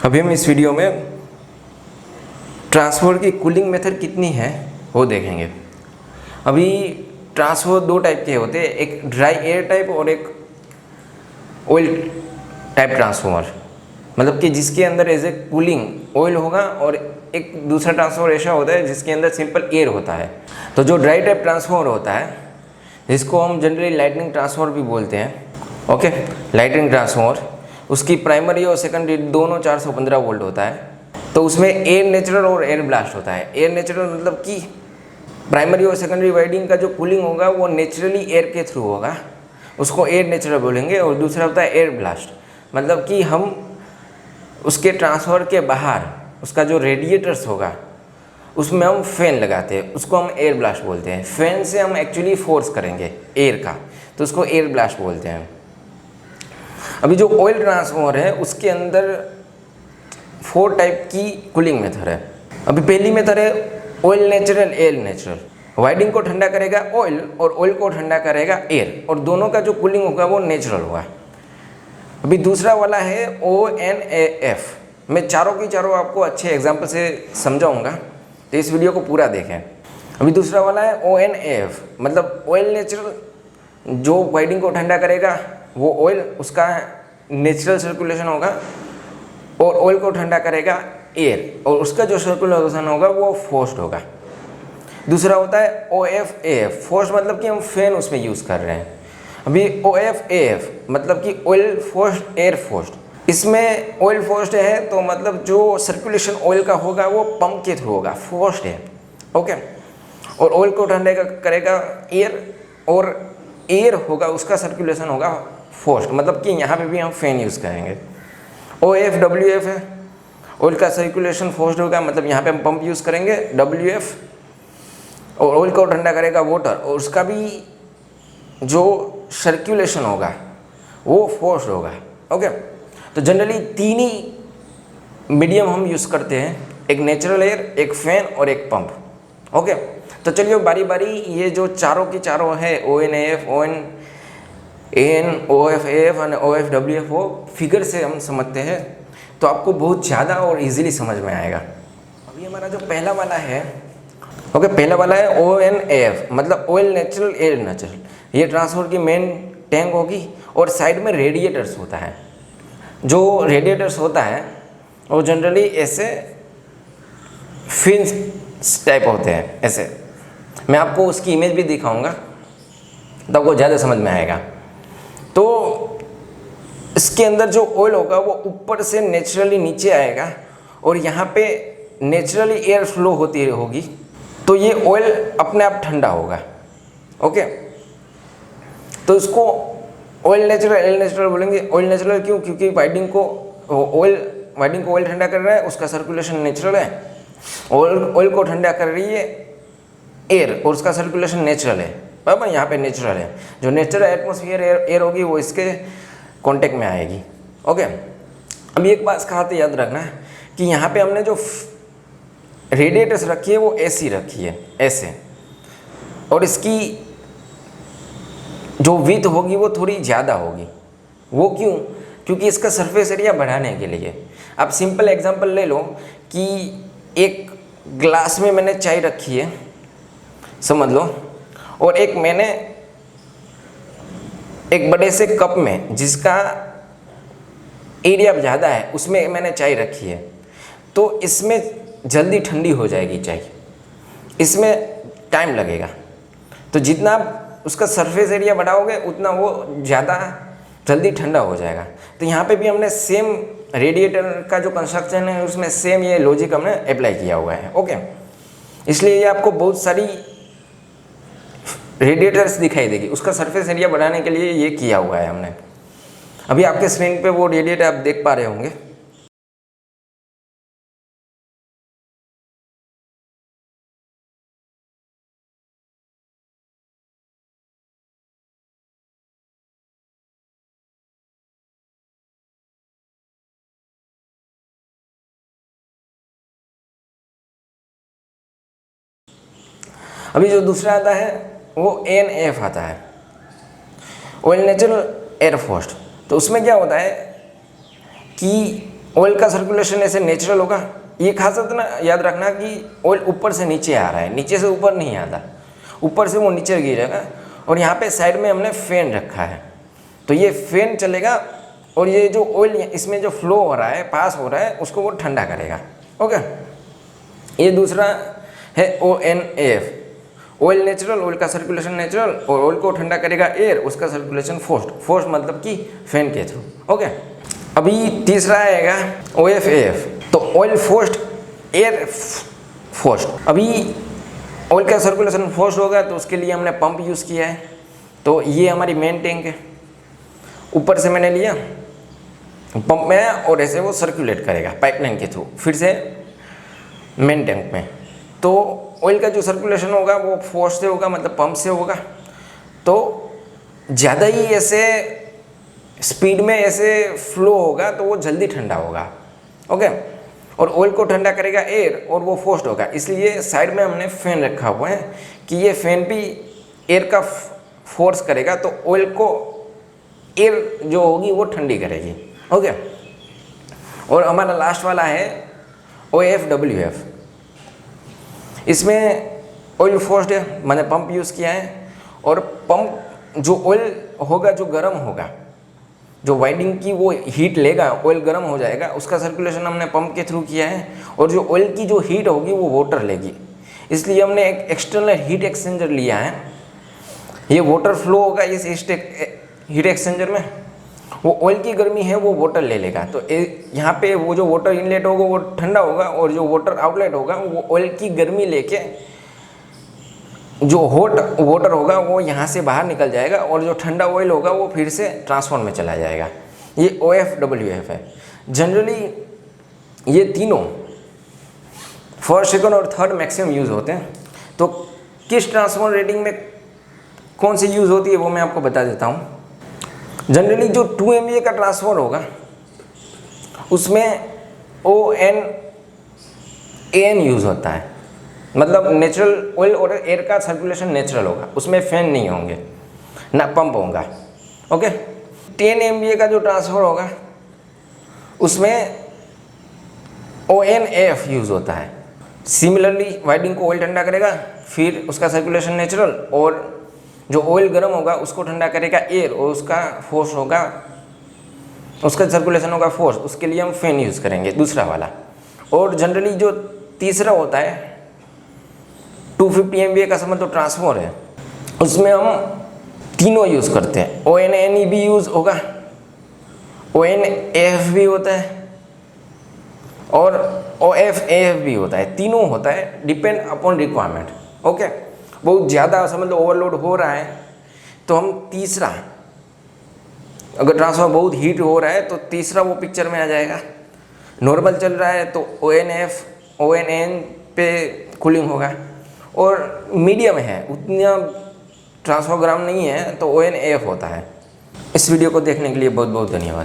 अभी हम इस वीडियो में ट्रांसफर की कूलिंग मेथड कितनी है वो देखेंगे। अभी ट्रांसफर दो टाइप के होते हैं, एक ड्राई एयर टाइप और एक ऑयल टाइप ट्रांसफॉर्मर, मतलब कि जिसके अंदर एज ए कूलिंग ऑयल होगा, और एक दूसरा ट्रांसफॉर्मर ऐसा होता है जिसके अंदर सिंपल एयर होता है। तो जो ड्राई टाइप ट्रांसफॉर्मर होता है, जिसको हम जनरली लाइटनिंग ट्रांसफॉर्मर भी बोलते हैं, ओके, लाइटनिंग ट्रांसफॉर्मर, उसकी प्राइमरी और सेकेंडरी दोनों 415 वोल्ट होता है। तो उसमें एयर नेचुरल और एयर ब्लास्ट होता है। एयर नेचुरल मतलब कि प्राइमरी और सेकेंडरी वाइंडिंग का जो कूलिंग होगा वो नेचुरली एयर के थ्रू होगा, उसको एयर नेचुरल बोलेंगे। और दूसरा होता है एयर ब्लास्ट, मतलब कि हम उसके ट्रांसफार्मर के बाहर उसका जो रेडिएटर्स होगा उसमें हम फैन लगाते हैं, उसको हम एयर ब्लास्ट बोलते हैं। फैन से हम एक्चुअली फोर्स करेंगे एयर का, तो उसको एयर ब्लास्ट बोलते हैं। अभी जो ऑयल ट्रांसफार्मर है उसके अंदर 4 टाइप की कूलिंग मेथड है। अभी पहली मेथड है oil natural air natural. Winding को ठंडा करेगा ऑयल और ऑयल को ठंडा करेगा एयर, और दोनों का जो कूलिंग होगा वो नेचुरल होगा। अभी दूसरा वाला है ONAF। मैं चारों की चारों आपको अच्छे एग्जाम्पल से समझाऊंगा, तो इस वीडियो को पूरा देखें। अभी दूसरा वाला है ONAF, मतलब ऑयल नेचुरल, जो वाइंडिंग को ठंडा करेगा वो ऑयल, उसका नेचुरल सर्कुलेशन होगा, और ऑयल को ठंडा करेगा एयर, और उसका जो सर्कुलेशन होगा वो फोर्स्ड होगा। दूसरा होता है OFAF, फोर्स्ड मतलब कि हम फैन उसमें यूज़ कर रहे हैं। अभी OFAF मतलब कि ऑयल फोर्स्ड एयर फोर्स्ड। इसमें ऑयल फोर्स्ड है तो मतलब जो सर्कुलेशन ऑयल का होगा वो पंप के थ्रू होगा, फोर्स्ड है, ओके। और ऑयल को ठंडा करेगा एयर, और एयर होगा उसका सर्कुलेशन होगा फोर्स्ड, मतलब कि यहाँ पे भी हम फैन यूज़ करेंगे। OFWF है, ऑयल का सर्कुलेशन फोर्स्ड होगा, मतलब यहाँ पे हम पंप यूज़ करेंगे WF, और ऑयल को ठंडा करेगा वाटर, और उसका भी जो सर्कुलेशन होगा वो फोर्स्ड होगा, ओके। तो जनरली 3 ही मीडियम हम यूज़ करते हैं, एक नेचुरल एयर, एक फैन और एक पंप, ओके। तो चलिए बारी बारी ये जो चारों की चारों है ONAF, OFAF और OFWF वो फिगर से हम समझते हैं, तो आपको बहुत ज़्यादा और इजीली समझ में आएगा। अभी हमारा जो पहला वाला है, ओके, पहला वाला है ONAF, मतलब ऑयल नेचुरल एयर नेचुरल। ये ट्रांसफार्मर की मेन टैंक होगी, और साइड में रेडिएटर्स होता है। जो रेडिएटर्स होता है वो जनरली ऐसे फिन्स टाइप होते हैं, ऐसे। मैं आपको उसकी इमेज भी दिखाऊंगा तो आपको ज़्यादा समझ में आएगा। तो इसके अंदर जो ऑयल होगा वो ऊपर से नेचुरली नीचे आएगा, और यहाँ पे नेचुरली एयर फ्लो होती होगी, तो ये ऑयल अपने आप ठंडा होगा, ओके। तो इसको ऑयल नेचुरल एयर नेचुरल बोलेंगे। ऑयल नेचुरल क्यों? क्योंकि वाइंडिंग को ऑयल ठंडा कर रहा है, उसका सर्कुलेशन नेचुरल है। ऑयल को ठंडा कर रही है एयर, और उसका सर्कुलेशन नेचुरल है, बराबर। यहाँ पे नेचुरल है, जो नेचुरल एटमॉस्फेयर एयर होगी वो इसके कांटेक्ट में आएगी, ओके। अब एक बात खाते याद रखना है कि यहाँ पे हमने जो रेडिएटर्स रखी है वो ऐसी रखी है, ऐसे, और इसकी जो विड्थ होगी वो थोड़ी ज़्यादा होगी। वो क्यों? क्योंकि इसका सरफेस एरिया बढ़ाने के लिए। आप सिंपल एग्जांपल ले लो कि एक ग्लास में मैंने चाय रखी है, समझ लो, और एक मैंने एक बड़े से कप में जिसका एरिया ज़्यादा है उसमें मैंने चाय रखी है, तो इसमें जल्दी ठंडी हो जाएगी चाय, इसमें टाइम लगेगा। तो जितना आप उसका सरफेस एरिया बढ़ाओगे उतना वो ज़्यादा जल्दी ठंडा हो जाएगा। तो यहाँ पे भी हमने सेम रेडिएटर का जो कंस्ट्रक्शन है उसमें सेम ये लॉजिक हमने अप्लाई किया हुआ है, ओके। इसलिए ये आपको बहुत सारी रेडिएटर्स दिखाई देगी, उसका सरफेस एरिया बढ़ाने के लिए ये किया हुआ है हमने। अभी आपके स्क्रीन पे वो रेडिएटर आप देख पा रहे होंगे। अभी जो दूसरा आता है वो ANF आता है, ऑयल नेचुरल एयर फोर्स्ड। तो उसमें क्या होता है कि ऑयल का सर्कुलेशन ऐसे नेचुरल होगा। ये खासियत ना याद रखना कि ऑयल ऊपर से नीचे आ रहा है, नीचे से ऊपर नहीं आता, ऊपर से वो नीचे गिरेगा। और यहाँ पे साइड में हमने फैन रखा है, तो ये फैन चलेगा और ये जो ऑयल इसमें जो फ्लो हो रहा है, पास हो रहा है, उसको वो ठंडा करेगा। ओके, ये दूसरा है ONAF, ऑयल नेचुरल, ऑयल का सर्कुलेशन नेचुरल, और ऑयल को ठंडा करेगा एयर, उसका सर्कुलेशन फोर्स्ड, फोर्स्ड मतलब कि फैन के थ्रू। ओके, अभी तीसरा आएगा OFAF, तो ऑयल फोर्स्ड, एयर फोर्स्ड। अभी ऑयल का सर्कुलेशन फोर्स्ड होगा तो उसके लिए हमने पंप यूज़ किया है। तो ये हमारी मेन टैंक है, ऊपर से मैंने लिया पंप में और ऐसे वो सर्कुलेट करेगा पाइपलाइन के थ्रू फिर से मेन टैंक में। तो ऑयल का जो सर्कुलेशन होगा वो फोर्स से होगा, मतलब पंप से होगा। तो ज़्यादा ही ऐसे स्पीड में ऐसे फ्लो होगा तो वो जल्दी ठंडा होगा। ओके, और ऑयल को ठंडा करेगा एयर और वो फोर्स्ड होगा। इसलिए साइड में हमने फैन रखा हुआ है कि ये फैन भी एयर का फोर्स करेगा तो ऑयल को एयर जो होगी वो ठंडी करेगी। ओके, और हमारा लास्ट वाला है OFWF। इसमें ऑयल फोर्स्ड है, मैंने पंप यूज़ किया है। और पंप जो ऑयल होगा जो गर्म होगा, जो वाइंडिंग की वो हीट लेगा, ऑयल गर्म हो जाएगा, उसका सर्कुलेशन हमने पंप के थ्रू किया है। और जो ऑयल की जो हीट होगी वो वाटर लेगी, इसलिए हमने एक एक्सटर्नल हीट एक्सचेंजर लिया है। ये वाटर फ्लो होगा इस हीट एक्सचेंजर में, वो ऑयल की गर्मी है वो वाटर ले लेगा। तो यहाँ पे वो जो वाटर इनलेट होगा वो ठंडा होगा और जो वाटर आउटलेट होगा वो ऑयल की गर्मी लेके जो हॉट वाटर होगा वो यहाँ से बाहर निकल जाएगा और जो ठंडा ऑयल होगा वो फिर से ट्रांसफॉर्म में चला जाएगा। ये OFWF है। जनरली ये तीनों फर्स्ट, सेकंड और थर्ड मैक्सिमम यूज़ होते हैं। तो किस ट्रांसफॉर्मर रेटिंग में कौन सी यूज़ होती है वो मैं आपको बता देता हूँ। जनरली जो 2 MVA का ट्रांसफॉर्मर होगा उसमें ONAN यूज़ होता है, मतलब नेचुरल ऑयल और एयर का सर्कुलेशन नेचुरल होगा, उसमें फैन नहीं होंगे ना पंप होगा। ओके, 10 MVA का जो ट्रांसफॉर्मर होगा उसमें ONAF यूज़ होता है। सिमिलरली वाइंडिंग को ऑयल ठंडा करेगा, फिर उसका सर्कुलेशन नेचुरल, और जो ऑयल गर्म होगा उसको ठंडा करेगा एयर और उसका फोर्स होगा, उसका सर्कुलेशन होगा फोर्स, उसके लिए हम फैन यूज़ करेंगे दूसरा वाला। और जनरली जो तीसरा होता है 250 MVA का समझ तो ट्रांसफॉर्मर है, उसमें हम तीनों यूज़ करते हैं। ONAN भी यूज़ होगा, ONAF भी होता है और OFAF भी होता है। तीनों होता है, डिपेंड अपॉन रिक्वायरमेंट। ओके, बहुत ज़्यादा समझ लो ओवरलोड हो रहा है तो हम तीसरा, अगर ट्रांसफॉर्मर बहुत हीट हो रहा है तो तीसरा वो पिक्चर में आ जाएगा। नॉर्मल चल रहा है तो ONAF ONAN पे कूलिंग होगा, और मीडियम है उतना ट्रांसफॉर्मर गर्म नहीं है तो ONAF होता है। इस वीडियो को देखने के लिए बहुत बहुत धन्यवाद।